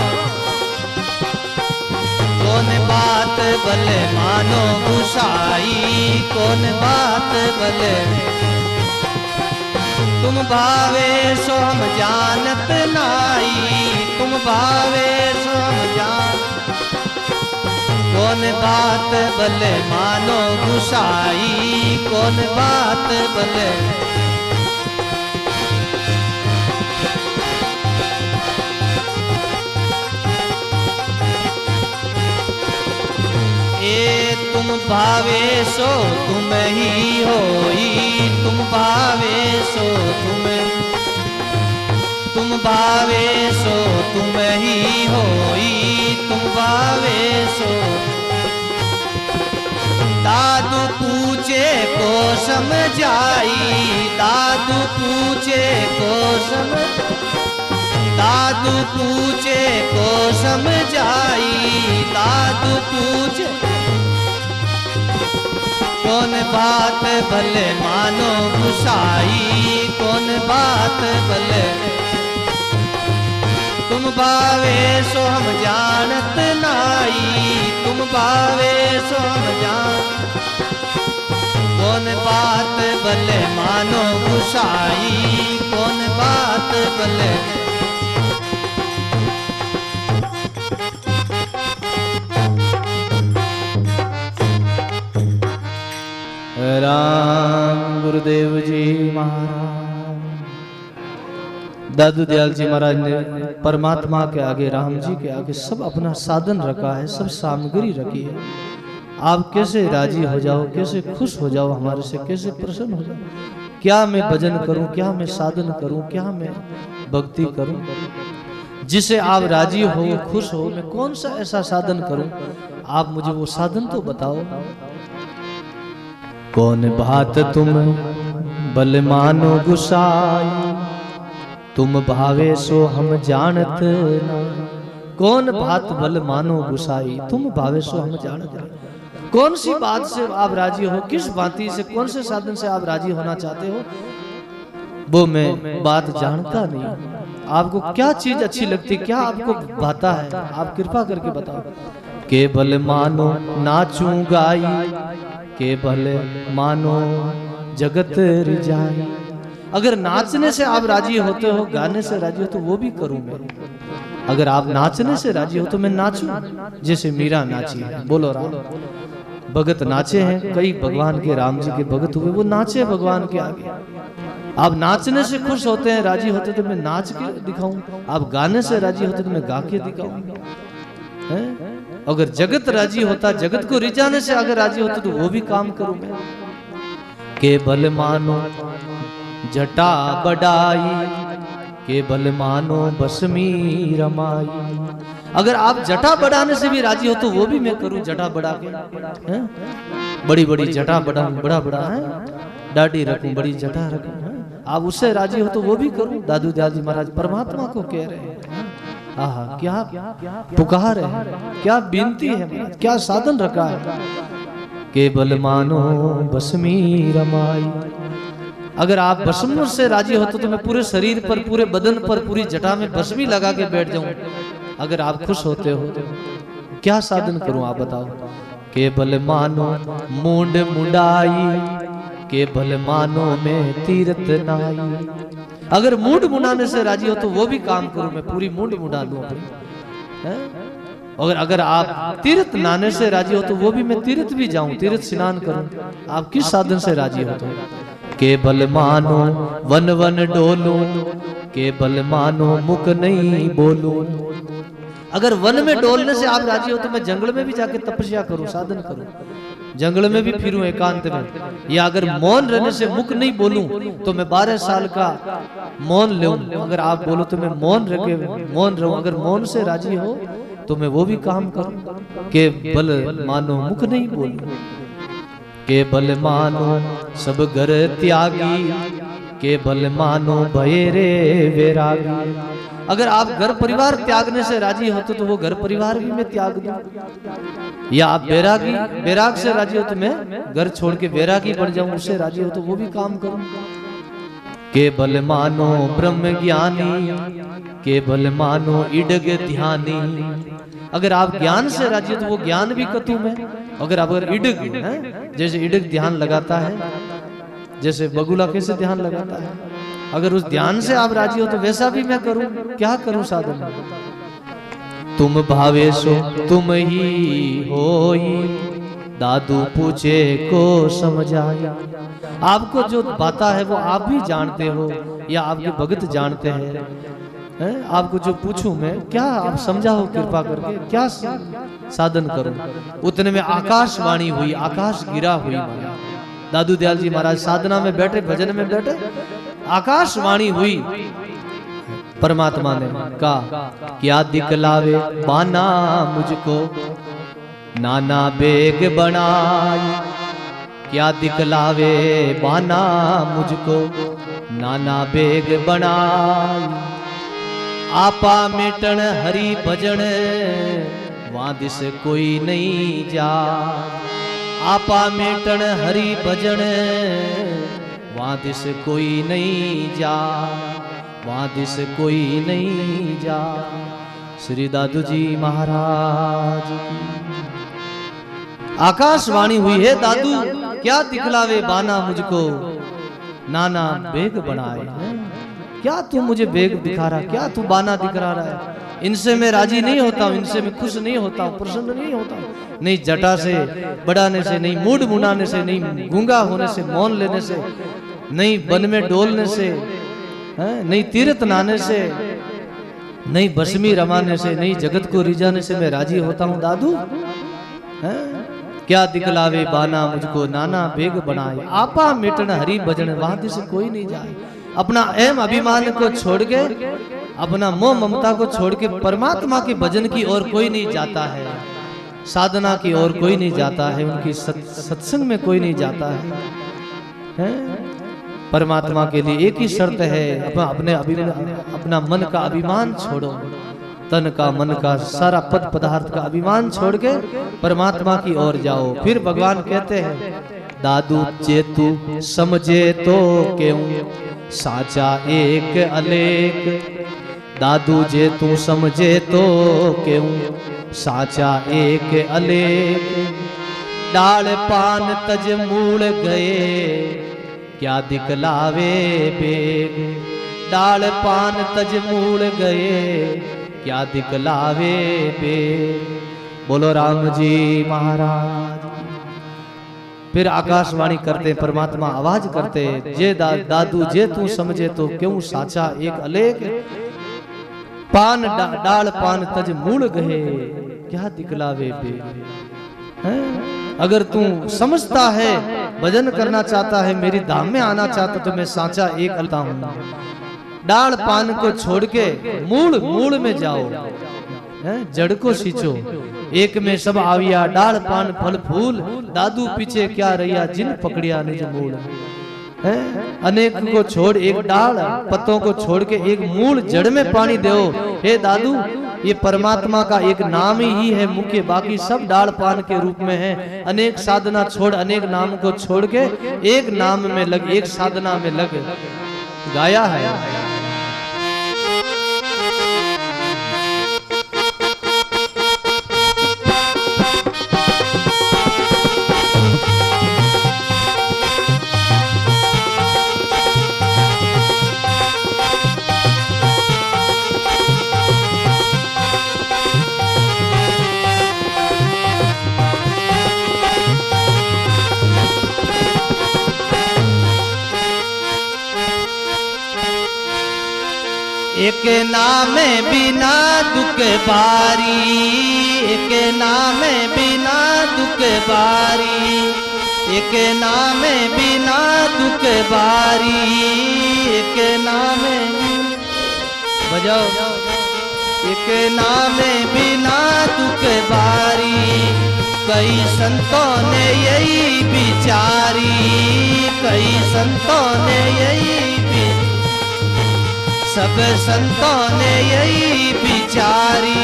कौन बात भले मानो गुसाई, कौन बात भले। तुम भावे सो हम जानत नाई, तुम भावे सो हम जान। कौन बात भले मानो गुसाई, कौन बात भले। तुम भावे सो तुम ही होई, तुम भावे सो तुम भावे सो तुम ही होई, तुम भावे सो। दादू पूछे को समझाई, दादू पूछे को दादू पूछे को समझाई, दादू पूछे। कौन बात भले मानो गुसाई, कौन बात भले। तुम भावे सो हम जानत नाई, तुम भावे सो हम जान। कौन बात भले मानो गुसाई, कौन बात भले। राम गुरुदेव जी महाराज। दादू दयाल जी महाराज ने परमात्मा के आगे, राम जी के आगे सब अपना साधन रखा है, सब सामग्री रखी है। आप कैसे राजी हो जाओ, कैसे खुश हो जाओ, हमारे से कैसे प्रसन्न हो जाओ। क्या मैं भजन करूं, क्या मैं साधन करूं, क्या मैं भक्ति करूं, जिसे आप राजी हो, खुश हो। मैं कौन सा ऐसा साधन करूं, आप मुझे वो साधन तो बताओ। कौन बात तुम बल मानो गुसाई, तुम भावे सो हम जानत ना। कौन बात बल मानो गुसाई, तुम भावे सो हम जानत ना। कौन सी बात से आप राजी हो, किस बाती से, कौन से साधन से आप राजी होना चाहते हो, वो मैं बात जानता नहीं। आपको क्या चीज अच्छी लगती, क्या आपको भाता है, आप कृपा करके बताओ। केवल मानो नाचूं गाई, केवल मानो जगत रिजाई। अगर नाचने से आप राजी होते हो, गाने से राजी हो, तो वो भी करूं मैं। अगर आप नाचने से राजी हो तो मैं नाचूं, जैसे मीरा नाची है। बोलो राम। भगत नाचे हैं, कई भगवान के, राम जी के भगत हुए, वो नाचे भगवान के आगे। आप नाचने से खुश होते हैं, राजी होते तो मैं नाच के दिखाऊं। आप गाने से राजी होते तो मैं गा के दिखाऊं। अगर जगत राजी होता, जगत को रिझाने से अगर राजी होता तो वो भी काम करूं मैं। केवल मानो जटा बढ़ाई, केवल मानो बसमी रमाई। अगर आप जटा बढ़ाने से भी राजी हो तो वो भी मैं करूं, जटा बढ़ा के, बड़ी बड़ी जटा बढ़ाऊं, बड़ा बड़ा है दाढ़ी रखूं, बड़ी जटा रखूं, आप उससे राजी हो तो वो भी करूं। दादू दयाल जी महाराज परमात्मा को कह रहे हैं। आहा, क्या पुकार है, क्या विनती है, क्या साधन रखा है। केवल मानो बसमी रमाई। अगर आप भस्म से राजी हो तो मैं पूरे शरीर पर, पूरे बदन पर, पूरी जटा में भस्मी लगा के बैठ जाऊं। अगर आप खुश होते हो क्या साधन करूं आप बताओ। केवल मानो मूंड मुंडाई, केवल मानो में तीरथ नाई। अगर मूंड मुंडाने से राजी हो तो वो भी काम करूं, मैं पूरी मूंड मुंडा लूं अपनी। और अगर आप तीर्थ नहाने से राजी हो तो वो भी मैं तीर्थ भी जाऊं, तीर्थ स्नान करूं। आप किस साधन से राजी हो तो। केवल मानो वन वन डोलूं, केवल मानो मुख नहीं बोलूं। अगर वन में डोलने से आप राजी हो तो मैं जंगल में भी जाके तपस्या करूं, साधन करूं, जंगल में भी फिरूं एकांत में। या अगर मौन रहने से मुख नहीं बोलूं तो मैं 12 साल का मौन लूं। अगर आप बोलो तो मैं मौन रहूं। अगर मौन से राजी हो तो मैं वो भी काम करूं। केवल मानो मुख नहीं बोलूं, केवल मानो सब घर त्यागी, केवल मानो भय रे वैरागी। अगर आप घर परिवार त्यागने से राजी हो तो वो घर परिवार भी मैं त्याग दूं। या आप वैराग से राजी हो तो मैं घर छोड़ के वैरागी बन जाऊं, उससे राजी हो तो वो भी काम करूं। केवल मानो ब्रह्म ज्ञानी, केवल मानो इडग ध्यानी। अगर आप ज्ञान से राजी हो तो वो ज्ञान भी कतू में। अगर इडग है, जैसे इडग ध्यान लगाता है, जैसे बगुला कैसे ध्यान लगाता है, अगर उस ध्यान से आप राजी हो तो वैसा भी मैं करूं। क्या करूं साधन। तुम भावेशो तुम ही होई, दादू पूछे को समझाई। आपको जो बाता है वो आप भी जानते हो या आपके भगत जानते हैं। आपको जो पूछूं मैं, क्या आप समझाओ कृपा करके, क्या साधन करूं। उतने में आकाशवाणी हुई, आकाश गिरा हुई। दादू दयाल जी महाराज साधना में बैठे, भजन में बैठे, आकाशवाणी हुई। परमात्मा ने कहा, क्या दिखलावे बाना मुझको, नाना बेग बनाई। क्या दिखलावे बाना मुझको, नाना बेग बनाई। आपा मिटन हरि भजन, वादिस कोई नहीं जा। आपा मिटन हरि भजन, वादिस कोई नहीं जा, वादिस कोई नहीं जा। श्री दादू जी महाराज की आकाशवाणी हुई है। दादू क्या दिखलावे बाना मुझको, नाना बेग बनाए। क्या तू मुझे बेग दिखा रहा, क्या तू बाना दिखा रहा है। इनसे मैं राजी नहीं होता हूँ, इनसे मैं खुश नहीं होता हूँ, प्रसन्न नहीं होता हूँ। नहीं जटा से बढ़ाने से, नहीं मूड मुनाने से, नहीं गूंगा होने से, मौन लेने से, नहीं वन में डोलने से, नहीं तीर्थ नहाने से, नहीं भस्मी रमाने से, नहीं जगत को रिझाने से मैं राजी होता हूँ दादू। क्या दिखलावे बाना मुझको, नाना बेग बनाए। आपा मिटन हरि भजन, वहां से कोई नहीं जाए। अपना अहम अभिमान को छोड़ के, अपना मोह ममता को छोड़ के परमात्मा के भजन की ओर कोई नहीं जाता है, साधना की ओर कोई नहीं जाता है, उनकी सत्संग में कोई नहीं जाता है। परमात्मा के लिए एक ही शर्त है, अपना मन का अभिमान छोड़ो, तन का मन का सारा पद पदार्थ का अभिमान छोड़ के परमात्मा की ओर जाओ। फिर भगवान कहते हैं, दादू जे तू समझे तो क्यों, साचा एक अलेख। दादू जे तू समझे तो क्यों, साचा एक अलेख। डाल पान तज मूल गए, क्या दिखलावे बेग। डाल पान तज मूल गए, क्या दिखलावे बेग। बोलो राम जी महाराज। फिर आकाशवाणी करते परमात्मा आवाज करते, जे दादू जे तू समझे तो क्यों, साचा एक अलेख। पान डाल पान तज मूल गए, क्या दिखलावे बेग। अगर तू समझता है, भजन करना चाहता है, मेरी धाम में आना चाहता, तो मैं सांचा एक अलता हूं। डाल पान को छोड़ के मूल मूल में जाओ, जड़ को सींचो। एक में सब आविया, डाल पान फल फूल, दादू पीछे क्या रहिया, जिन पकड़िया निज मूल। अनेक को छोड़ एक डाल, पत्तों को छोड़ के एक मूल जड़ में पानी दो। हे दादू, ये परमात्मा का एक नाम ही है मुख्य, बाकी सब डाल पान के रूप में है। अनेक साधना छोड़, अनेक नाम को छोड़ के एक नाम में लग, एक साधना में लग। गाया है एक नाम बिना दुख बारी, एक नाम बिना दुख बारी, एक नाम बिना दुख बारी, एक नाम बजाओ, एक नाम बिना दुख बारी। कई संतों ने यही विचारी, कई संतों ने यही, सब संतों ने यही विचारी,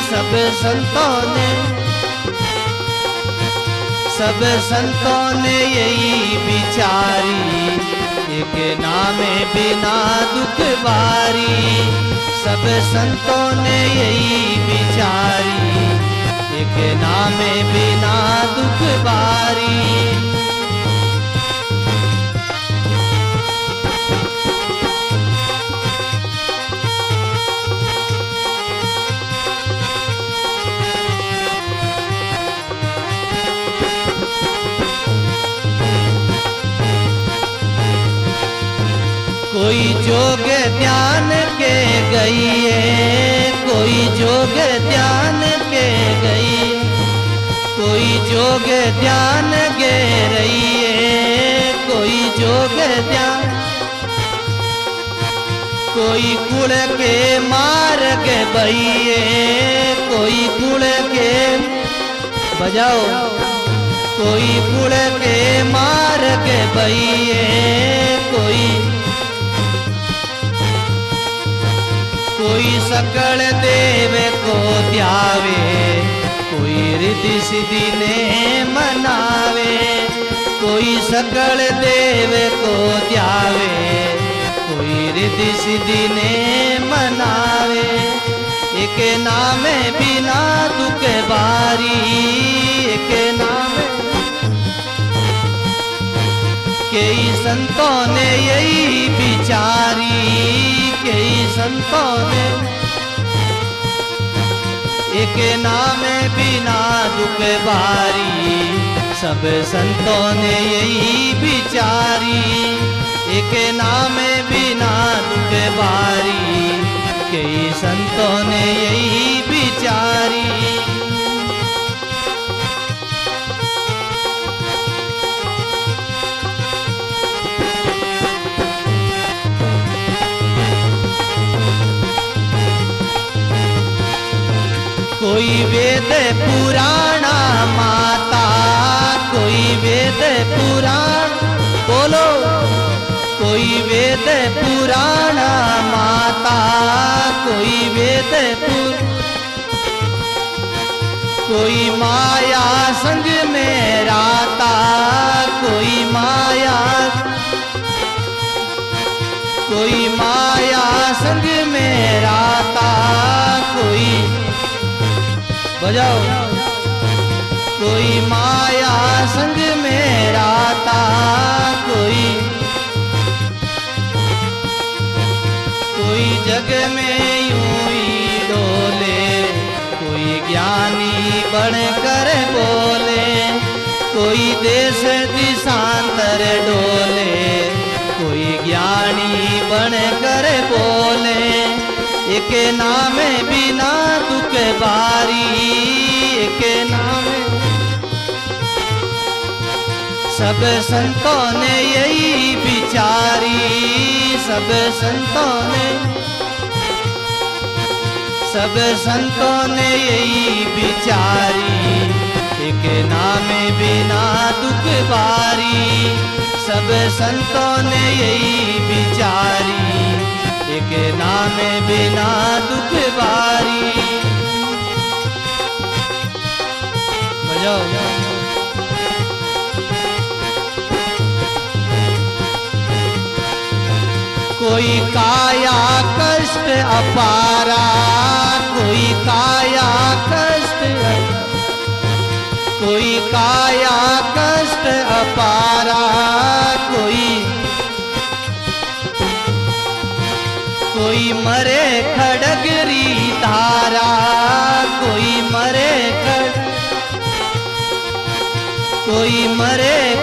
सब संतों ने यही विचारी। एक नाम बिना दुख बारी, सब संतों ने यही विचारी। एक नाम बिना दुख बारी। कोई जोग ध्यान के गई है, कोई जोग ध्यान के गई, कोई जोग ध्यान गे रही है, कोई जोग ध्यान, कोई कुल के मार्ग बहिए, कोई कुल के बजाओ, कोई कुल के मार्ग बहिए, कोई सकल देव को ध्यावे, कोई रिद्धि सिद्धि ने मनावे, कोई सकल देव को ध्यावे, कोई रिद्धि सिद्धि ने मनावे। एक नाम बिना दुख बारी, एक नाम, कई संतों ने यही विचारी, कई संतों ने। एक नाम बिना दुख बारी, सब संतों ने यही विचारी। एक नाम बिना दुख बारी, कई संतों ने यही विचारी। कोई वेद पुराना माता, कोई वेद पुराण, बोलो, कोई वेद पुराना माता, कोई वेद कोई माया संग में राता, कोई माया, कोई माया संग में राता, कोई बजाओ, कोई माया संग में राता, कोई जग में यूं ही डोले, कोई ज्ञानी बन कर बोले, कोई देश दिशांतर डोले, कोई ज्ञानी बन कर बोले। एक नाम बिना दुख बारी, एक नाम, सब संतों ने यही विचारी, सब संतों ने यही विचारी, एक नाम बिना दुख बारी। सब संतों ने यही विचारी, एक नाम बिना दुख बारी। बजाओ कोई काया कष्ट अपारा, कोई काया कष्ट, कोई काया कष्ट अपारा, कोई मरे खड़गरी धारा, कोई मरे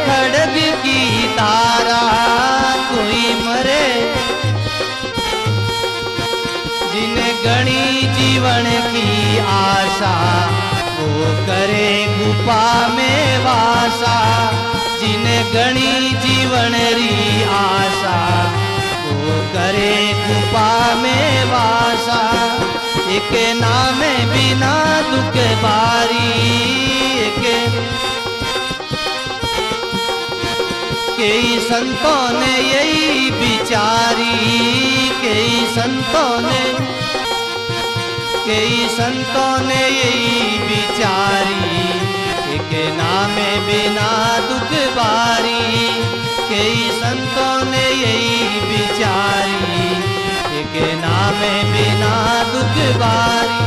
खड़ग की धारा, कोई मरे जिन्हें गणी जीवन की आशा, वो करे गुफा में वासा। जिन्हें गणी जीवन री आशा, वो करे गुफा में वासा। एक नाम बिना दुख बारी, कई संतों ने यही विचारी, कई संतों ने यही विचारी, एक नाम बिना दुख बारी। कई संतों ने यही विचारी, एक नाम बिना दुख बारी।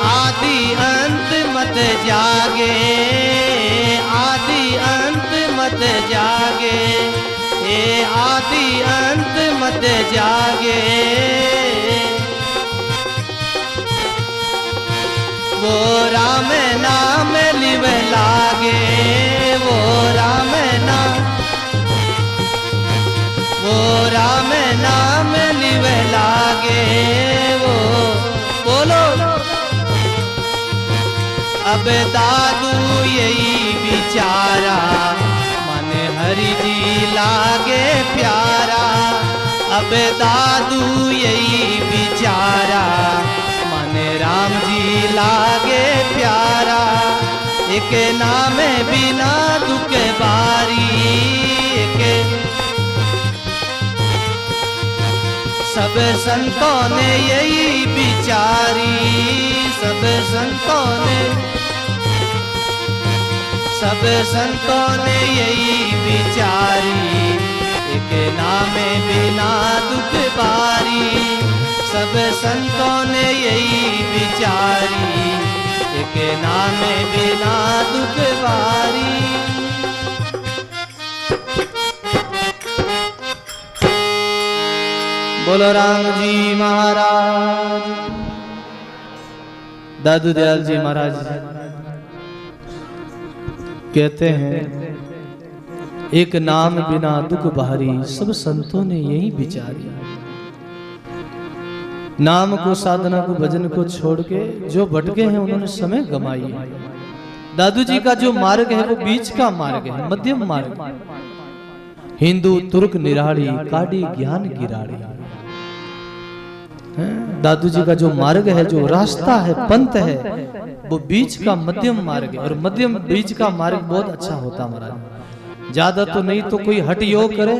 आदि अंत मत जागे, आदि अंत मत जागे, ए आदि अंत मत जागे। वो राम नाम लिव लागे, वो राम नाम लिव लागे। वो बोलो अब दादू यही विचारा, मन हरि जी लागे प्यारा। अब दादू यही विचारा, मन राम जी लागे प्यारा। एक नाम बिना दुख बारी, सब संतों ने यही विचारी, सब संतों ने यही विचारी, एक नाम बिना दुख बारी। सब संतों ने यही विचारी, एक नाम बिना दुख बारी। बोलो राम जी महाराज। दादू दयाल जी महाराज कहते हैं, एक नाम बिना दुख बाहरी, सब संतों ने यही विचारी। नाम को, साधना को, भजन को छोड़ के जो भटके हैं उन्होंने समय गमाई। दादू जी का जो मार्ग है वो बीच का मार्ग है, मध्यम मार्ग। हिंदू तुर्क निराड़ी, काड़ी ज्ञान गिराड़ी। दादू जी का जो मार्ग है, जो रास्ता है, पंथ है, वो बीच का मध्यम मार्ग है। और मध्यम बीच का मार्ग बहुत अच्छा होता महाराज। ज्यादा तो नहीं तो कोई हठ योग करे,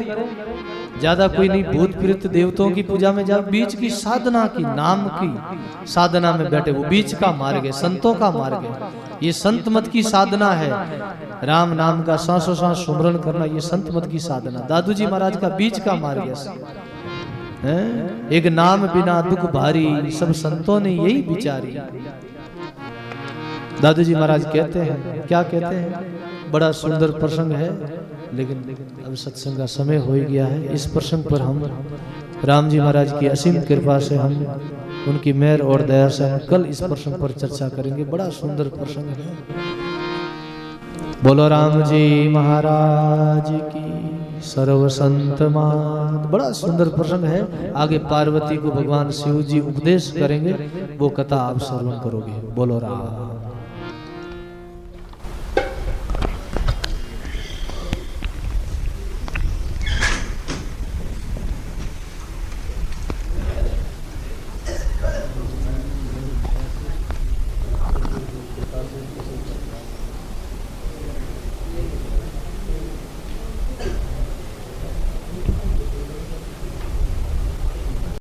ज्यादा कोई नहीं भूत प्रेत देवताओं की पूजा में जाए। बीच की साधना की, नाम की साधना में बैठे, वो बीच का मार्ग है, संतों का मार्ग है। ये संत मत की साधना है। राम नाम का सांसों सांस सुमरन करना, ये संत मत की साधना। दादू जी महाराज का बीच का मार्ग है। एक नाम बिना दुख भारी, सब संतों ने यही विचारी। दादू जी महाराज कहते हैं, क्या कहते हैं, बड़ा सुंदर प्रसंग है, लेकिन अब सत्संग का समय हो गया है। इस प्रसंग पर हम राम जी महाराज की असीम कृपा से हम उनकी मेहर और दया से हम कल इस प्रसंग पर चर्चा करेंगे। बड़ा सुंदर प्रसंग है। बोलो राम जी महाराज की, सर्व संत मान। बड़ा सुंदर प्रसंग है। आगे पार्वती को भगवान शिव जी उपदेश करेंगे, वो कथा आप श्रवण करोगे। बोलो राम।